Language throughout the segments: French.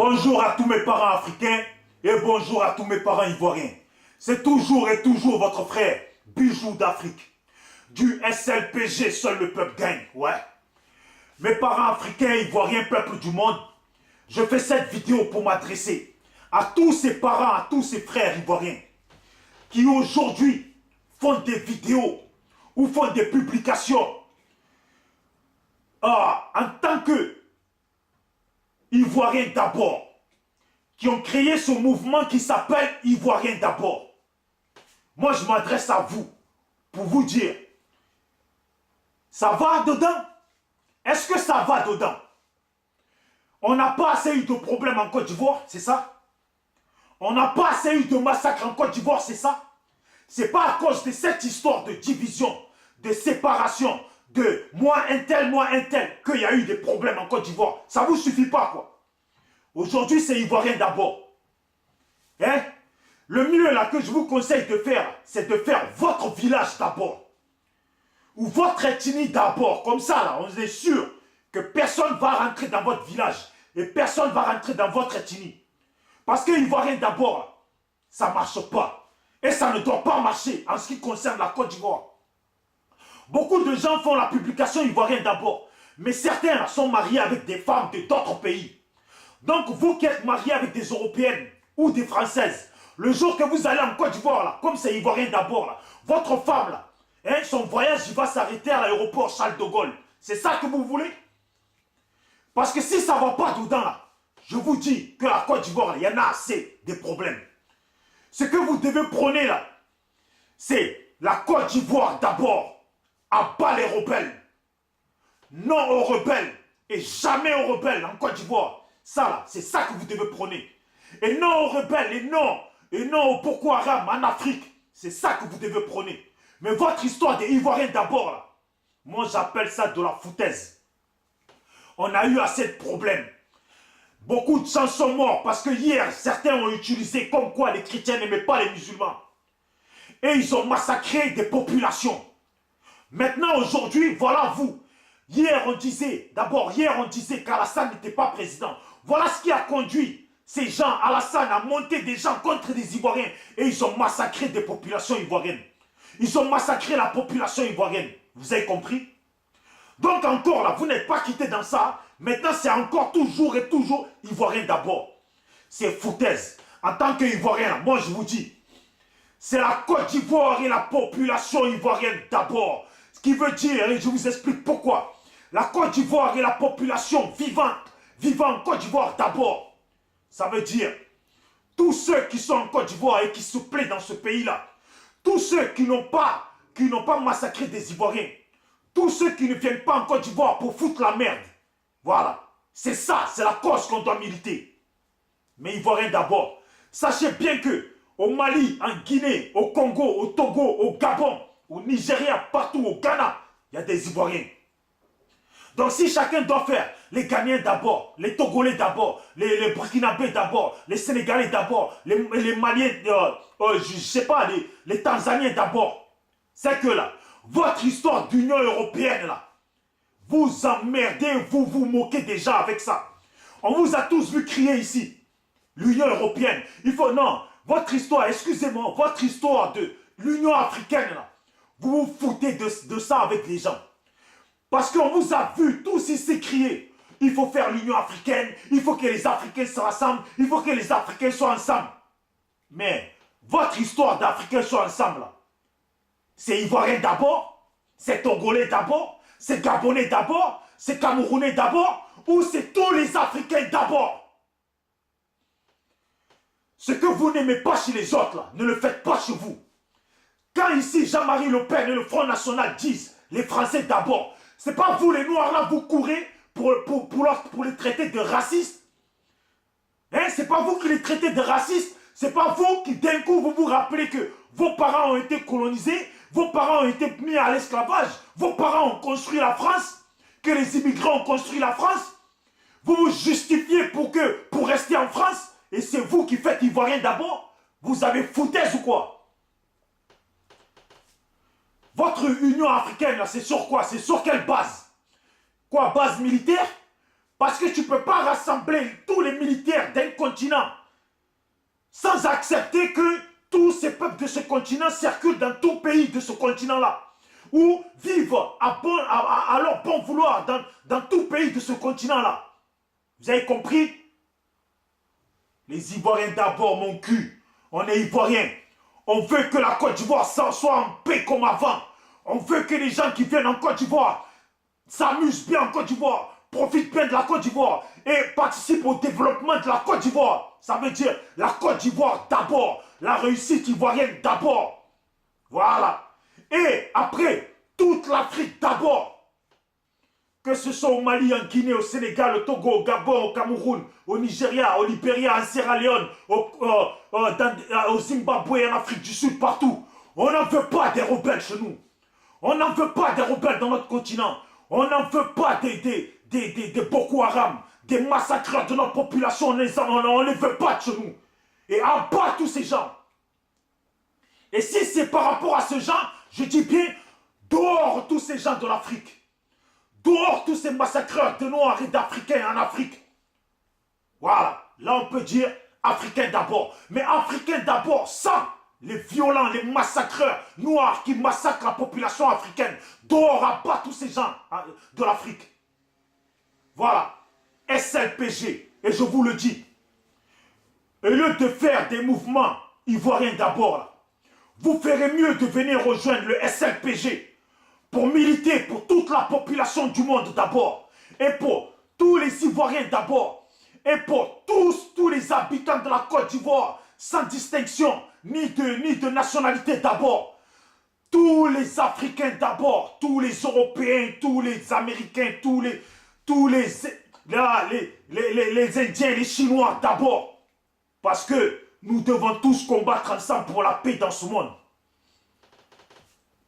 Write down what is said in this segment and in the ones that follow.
Bonjour à tous mes parents africains et bonjour à tous mes parents ivoiriens. C'est toujours et toujours votre frère, Bijou d'Afrique. Du SLPG, seul le peuple gagne, ouais. Mes parents africains, ivoiriens, peuple du monde, je fais cette vidéo pour m'adresser à tous ces parents, à tous ces frères ivoiriens qui aujourd'hui font des vidéos ou font des publications en tant que Ivoiriens d'abord, qui ont créé ce mouvement qui s'appelle Ivoiriens d'abord. Moi, je m'adresse à vous pour vous dire, ça va dedans? Est-ce que ça va dedans? On n'a pas assez eu de problèmes en Côte d'Ivoire, c'est ça? On n'a pas assez eu de massacres en Côte d'Ivoire, c'est ça? C'est pas à cause de cette histoire de division, de séparation, de moi un tel, qu'il y a eu des problèmes en Côte d'Ivoire. Ça vous suffit pas, quoi. Aujourd'hui, c'est Ivoirien d'abord. Hein? Le mieux là que je vous conseille de faire, c'est de faire votre village d'abord. Ou votre ethnie d'abord. Comme ça, là, on est sûr que personne ne va rentrer dans votre village. Et personne ne va rentrer dans votre ethnie. Parce que Ivoirien d'abord, ça ne marche pas. Et ça ne doit pas marcher en ce qui concerne la Côte d'Ivoire. Beaucoup de gens font la publication Ivoirien d'abord. Mais certains sont mariés avec des femmes d'autres pays. Donc vous qui êtes mariés avec des Européennes ou des Françaises, le jour que vous allez en Côte d'Ivoire, là, comme c'est Ivoirien d'abord, là, votre femme, là, hein, son voyage il va s'arrêter à l'aéroport Charles de Gaulle. C'est ça que vous voulez? Parce que si ça ne va pas dedans, là, je vous dis que la Côte d'Ivoire, il y en a assez des problèmes. Ce que vous devez prôner là, c'est la Côte d'Ivoire d'abord. À bas les rebelles. Non aux rebelles. Et jamais aux rebelles en Côte d'Ivoire. Ça là, c'est ça que vous devez prôner. Et non aux rebelles, et non au Boko Haram en Afrique. C'est ça que vous devez prôner. Mais votre histoire des Ivoiriens d'abord là, moi j'appelle ça de la foutaise. On a eu assez de problèmes. Beaucoup de gens sont morts parce que hier, certains ont utilisé comme quoi les chrétiens n'aimaient pas les musulmans. Et ils ont massacré des populations. Maintenant, aujourd'hui, voilà vous. Hier, on disait qu'Alassane n'était pas président. Voilà ce qui a conduit ces gens, Alassane, à monter des gens contre des Ivoiriens. Et ils ont massacré des populations ivoiriennes. Ils ont massacré la population ivoirienne. Vous avez compris? Donc encore là, vous n'êtes pas quitté dans ça. Maintenant, c'est encore toujours et toujours Ivoirien d'abord. C'est foutaise. En tant qu'Ivoirien, moi je vous dis, c'est la Côte d'Ivoire et la population ivoirienne d'abord. Ce qui veut dire, et je vous explique pourquoi, la Côte d'Ivoire et la population vivant en Côte d'Ivoire d'abord. Ça veut dire, tous ceux qui sont en Côte d'Ivoire et qui se plaisent dans ce pays-là, tous ceux qui n'ont pas massacré des Ivoiriens, tous ceux qui ne viennent pas en Côte d'Ivoire pour foutre la merde. Voilà, c'est ça, c'est la cause qu'on doit militer. Mais Ivoiriens d'abord, sachez bien que au Mali, en Guinée, au Congo, au Togo, au Gabon, au Nigeria, partout au Ghana, il y a des Ivoiriens. Donc si chacun doit faire, les Ghanéens d'abord, les Togolais d'abord, les Burkinabés d'abord, les Sénégalais d'abord, les Maliens, je sais pas, les Tanzaniens d'abord, c'est que là, votre histoire d'Union européenne là, vous emmerdez, vous vous moquez déjà avec ça. On vous a tous vu crier ici, l'Union européenne, il faut, non, votre histoire, excusez-moi, votre histoire de l'Union africaine là, vous vous foutez de ça avec les gens. Parce qu'on vous a vu tous ici crier. Il faut faire l'Union africaine, il faut que les Africains se rassemblent, il faut que les Africains soient ensemble. Mais votre histoire d'Africains soient ensemble, c'est Ivoirien d'abord, c'est Togolais d'abord, c'est Gabonais d'abord, c'est Camerounais d'abord, ou c'est tous les Africains d'abord. Ce que vous n'aimez pas chez les autres, là, ne le faites pas chez vous. Quand ici Jean-Marie Le Pen et le Front National disent les Français d'abord, c'est pas vous les Noirs là, vous courez pour les traiter de racistes. Hein? C'est pas vous qui les traitez de racistes. C'est pas vous qui d'un coup vous vous rappelez que vos parents ont été colonisés, vos parents ont été mis à l'esclavage, vos parents ont construit la France, que les immigrants ont construit la France. Vous vous justifiez pour rester en France et c'est vous qui faites Ivoirien d'abord. Vous avez foutaise ou quoi? Votre Union africaine, c'est sur quoi? C'est sur quelle base? Quoi, base militaire? Parce que tu ne peux pas rassembler tous les militaires d'un continent sans accepter que tous ces peuples de ce continent circulent dans tout pays de ce continent-là, ou vivent à leur bon vouloir dans tout pays de ce continent-là. Vous avez compris? Les Ivoiriens d'abord, mon cul. On est Ivoiriens. On veut que la Côte d'Ivoire soit en paix comme avant. On veut que les gens qui viennent en Côte d'Ivoire s'amusent bien en Côte d'Ivoire, profitent bien de la Côte d'Ivoire et participent au développement de la Côte d'Ivoire. Ça veut dire la Côte d'Ivoire d'abord, la réussite ivoirienne d'abord. Voilà. Et après, toute l'Afrique d'abord. Que ce soit au Mali, en Guinée, au Sénégal, au Togo, au Gabon, au Cameroun, au Nigeria, au Libéria, en Sierra Leone, au Zimbabwe, en Afrique du Sud, partout. On n'en veut pas des rebelles chez nous. On n'en veut pas des rebelles dans notre continent. On n'en veut pas des Boko Haram, des massacreurs de notre population. On ne les veut pas de chez nous. Et en bas tous ces gens. Et si c'est par rapport à ces gens, je dis bien, dehors tous ces gens de l'Afrique. Dehors tous ces massacreurs de Noirs et d'Africains en Afrique. Voilà, là on peut dire Africains d'abord. Mais Africains d'abord sans les violents, les massacreurs noirs qui massacrent la population africaine. Dehors à bas tous ces gens de l'Afrique. Voilà, SLPG, et je vous le dis. Au lieu de faire des mouvements ivoiriens d'abord, vous ferez mieux de venir rejoindre le SLPG. Pour militer pour toute la population du monde d'abord, et pour tous les Ivoiriens d'abord, et pour tous les habitants de la Côte d'Ivoire, sans distinction, ni de nationalité d'abord, tous les Africains d'abord, tous les Européens, tous les Américains, tous les Indiens, les Chinois d'abord, parce que nous devons tous combattre ensemble pour la paix dans ce monde.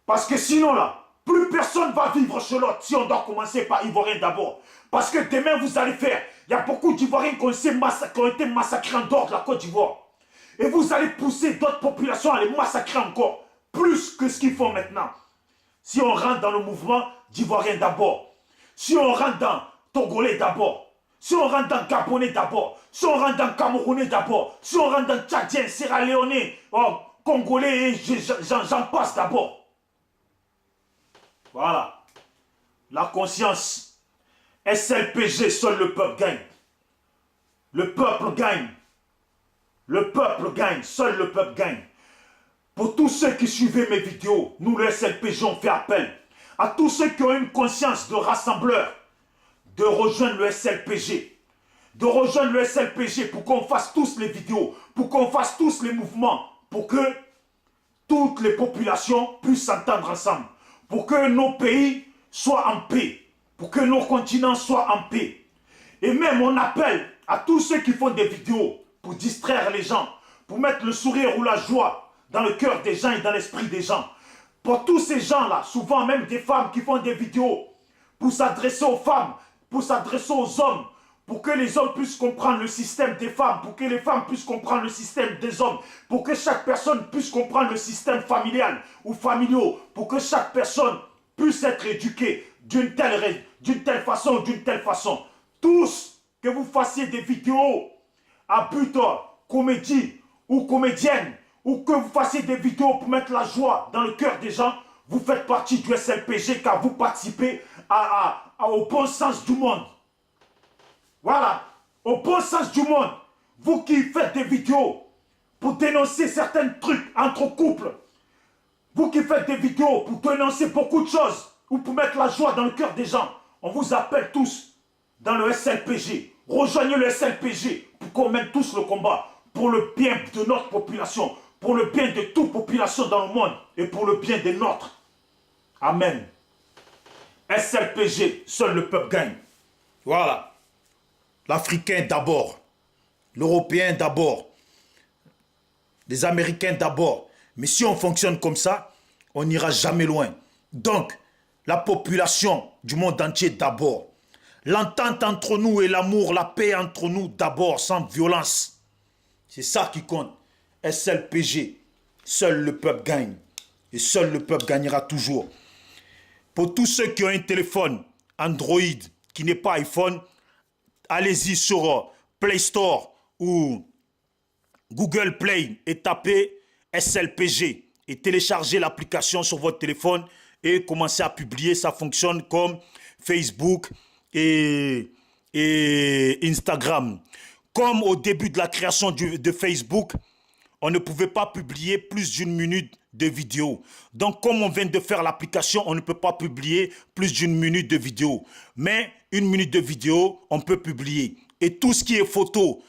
Parce que sinon là, plus personne ne va vivre chez l'autre si on doit commencer par Ivoiriens d'abord. Parce que demain, vous allez faire, il y a beaucoup d'Ivoiriens qui ont été massacrés en dehors de la Côte d'Ivoire. Et vous allez pousser d'autres populations à les massacrer encore, plus que ce qu'ils font maintenant. Si on rentre dans le mouvement d'Ivoiriens d'abord, si on rentre dans Togolais d'abord, si on rentre dans Gabonais d'abord, si on rentre dans Camerounais d'abord, si on rentre dans Tchadien, Sierra Leone, Congolais, et j'en passe d'abord. Voilà. La conscience. SLPG, seul le peuple gagne. Le peuple gagne. Le peuple gagne. Seul le peuple gagne. Pour tous ceux qui suivaient mes vidéos, nous le SLPG, on fait appel à tous ceux qui ont une conscience de rassembleur, de rejoindre le SLPG. De rejoindre le SLPG pour qu'on fasse tous les vidéos, pour qu'on fasse tous les mouvements, pour que toutes les populations puissent s'entendre ensemble. Pour que nos pays soient en paix, pour que nos continents soient en paix. Et même on appelle à tous ceux qui font des vidéos pour distraire les gens, pour mettre le sourire ou la joie dans le cœur des gens et dans l'esprit des gens. Pour tous ces gens-là, souvent même des femmes qui font des vidéos pour s'adresser aux femmes, pour s'adresser aux hommes, pour que les hommes puissent comprendre le système des femmes, pour que les femmes puissent comprendre le système des hommes, pour que chaque personne puisse comprendre le système familial ou familial, pour que chaque personne puisse être éduquée d'une telle façon ou d'une telle façon. Tous, que vous fassiez des vidéos à but comédie ou comédienne, ou que vous fassiez des vidéos pour mettre la joie dans le cœur des gens, vous faites partie du SLPG car vous participez au bon sens du monde. Voilà, au bon sens du monde, vous qui faites des vidéos pour dénoncer certains trucs entre couples, vous qui faites des vidéos pour dénoncer beaucoup de choses, ou pour mettre la joie dans le cœur des gens, on vous appelle tous dans le SLPG. Rejoignez le SLPG pour qu'on mène tous le combat pour le bien de notre population, pour le bien de toute population dans le monde et pour le bien des nôtres. Amen. SLPG, seul le peuple gagne. Voilà. L'Africain d'abord, l'Européen d'abord, les Américains d'abord. Mais si on fonctionne comme ça, on n'ira jamais loin. Donc, la population du monde entier d'abord. L'entente entre nous et l'amour, la paix entre nous d'abord, sans violence. C'est ça qui compte. SLPG, seul le peuple gagne. Et seul le peuple gagnera toujours. Pour tous ceux qui ont un téléphone Android qui n'est pas iPhone, allez-y sur Play Store ou Google Play et tapez SLPG et téléchargez l'application sur votre téléphone et commencez à publier. Ça fonctionne comme Facebook et Instagram. Comme au début de la création de Facebook, on ne pouvait pas publier plus d'une minute de vidéo. Donc, comme on vient de faire l'application, on ne peut pas publier plus d'une minute de vidéo. Mais une minute de vidéo, on peut publier. Et tout ce qui est photo,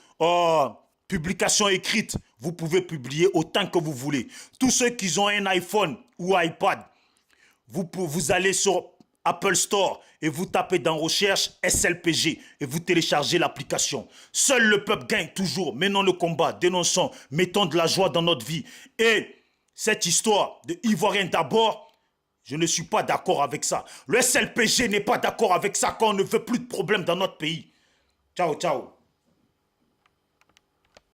publication écrite, vous pouvez publier autant que vous voulez. Tous ceux qui ont un iPhone ou iPad, vous allez sur Apple Store et vous tapez dans recherche SLPG et vous téléchargez l'application. Seul le peuple gagne toujours. Menons le combat, dénonçons, mettons de la joie dans notre vie. Et cette histoire de Ivoirien d'abord, je ne suis pas d'accord avec ça. Le SLPG n'est pas d'accord avec ça quand on ne veut plus de problèmes dans notre pays. Ciao, ciao.